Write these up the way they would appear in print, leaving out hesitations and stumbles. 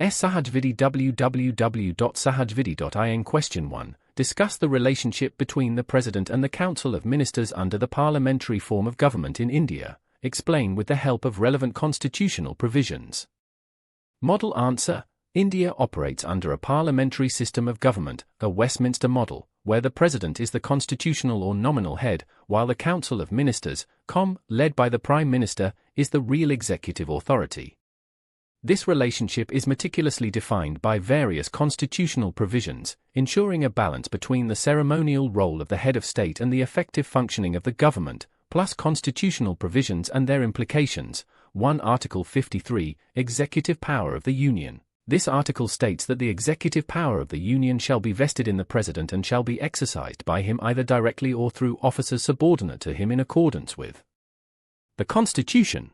Sahaj Vidhi www.sahajvidhi.in. Question 1. Discuss the relationship between the President and the Council of Ministers under the parliamentary form of government in India. Explain with the help of relevant constitutional provisions. Model answer. India operates under a parliamentary system of government, a Westminster model, where the President is the constitutional or nominal head, while the Council of Ministers, led by the Prime Minister, is the real executive authority. This relationship is meticulously defined by various constitutional provisions, ensuring a balance between the ceremonial role of the head of state and the effective functioning of the government, plus constitutional provisions and their implications. 1. Article 53, Executive Power of the Union. This article states that the executive power of the Union shall be vested in the President and shall be exercised by him either directly or through officers subordinate to him in accordance with the Constitution.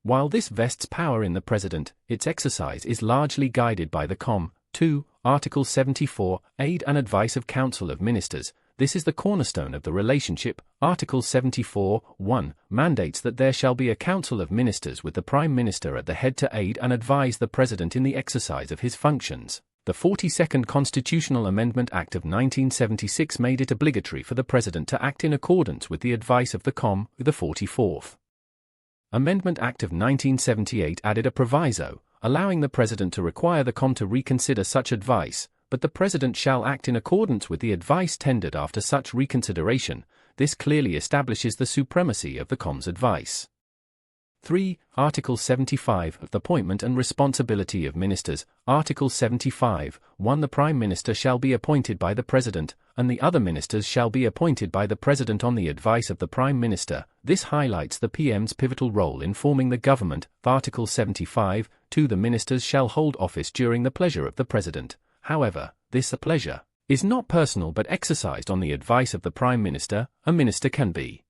While this vests power in the President, its exercise is largely guided by the 2. Article 74, Aid and Advice of Council of Ministers. This is the cornerstone of the relationship. Article 74, 1, mandates that there shall be a Council of Ministers with the Prime Minister at the head to aid and advise the President in the exercise of his functions. The 42nd Constitutional Amendment Act of 1976 made it obligatory for the President to act in accordance with the advice of the 44th Amendment Act of 1978 added a proviso, allowing the President to require the to reconsider such advice, but the President shall act in accordance with the advice tendered after such reconsideration. This clearly establishes the supremacy of the COM's advice. 3. Article 75 of the Appointment and Responsibility of Ministers. Article 75, 1. The Prime Minister shall be appointed by the President, and the other ministers shall be appointed by the President on the advice of the Prime Minister. This highlights the PM's pivotal role in forming the government. Article 75, 2. The ministers shall hold office during the pleasure of the President. However, this pleasure is not personal but exercised on the advice of the Prime Minister. A minister can be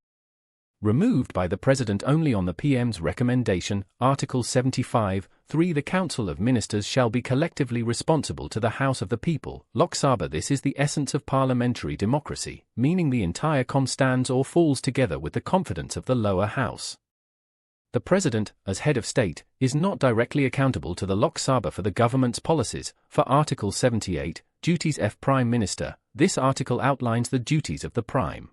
removed by the President only on the PM's recommendation. Article 75, 3. The Council of Ministers shall be collectively responsible to the House of the People. Lok Sabha. This is the essence of parliamentary democracy, meaning the entire COM stands or falls together with the confidence of the lower house. The President, as head of state, is not directly accountable to the Lok Sabha for the government's policies. For Article 78, Duties F. Prime Minister. This article outlines the duties of the Prime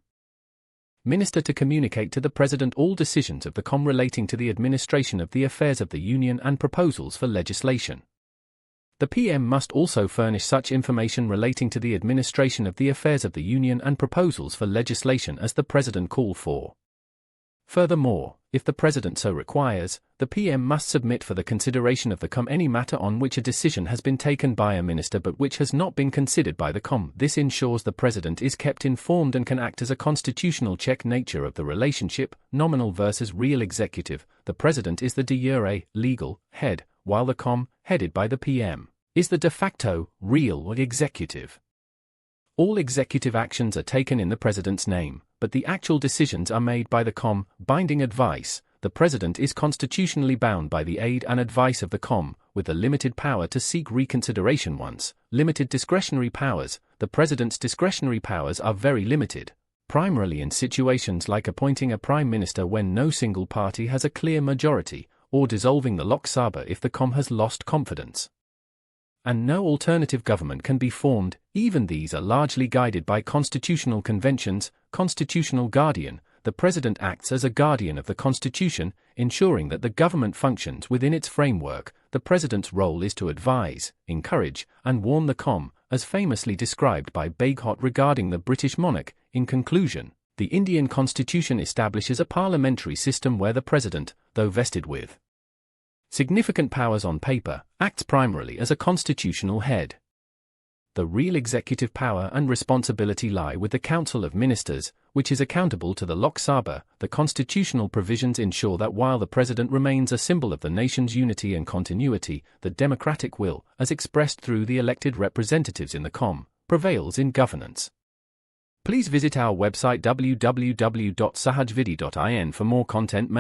Minister to communicate to the President all decisions of the COM relating to the administration of the affairs of the Union and proposals for legislation. The PM must also furnish such information relating to the administration of the affairs of the Union and proposals for legislation as the President call for. Furthermore, if the President so requires, the PM must submit for the consideration of the COM any matter on which a decision has been taken by a minister but which has not been considered by the COM. This ensures the President is kept informed and can act as a constitutional check. Nature of the relationship, nominal versus real executive. The President is the de jure, legal, head, while the COM, headed by the PM, is the de facto, real executive. All executive actions are taken in the President's name, but the actual decisions are made by the COM. Binding advice. The President is constitutionally bound by the aid and advice of the COM, with the limited power to seek reconsideration once. Limited discretionary powers. The President's discretionary powers are very limited, primarily in situations like appointing a Prime Minister when no single party has a clear majority, or dissolving the Lok Sabha if the COM has lost confidence and no alternative government can be formed. Even these are largely guided by constitutional conventions. Constitutional guardian. The President acts as a guardian of the Constitution, ensuring that the government functions within its framework. The President's role is to advise, encourage, and warn the COM, as famously described by Bagehot regarding the British monarch. In conclusion, the Indian Constitution establishes a parliamentary system where the President, though vested with significant powers on paper, acts primarily as a constitutional head. The real executive power and responsibility lie with the Council of Ministers, which is accountable to the Lok Sabha. The constitutional provisions ensure that while the President remains a symbol of the nation's unity and continuity, the democratic will, as expressed through the elected representatives in the COM, prevails in governance. Please visit our website www.sahajvidhi.in for more content.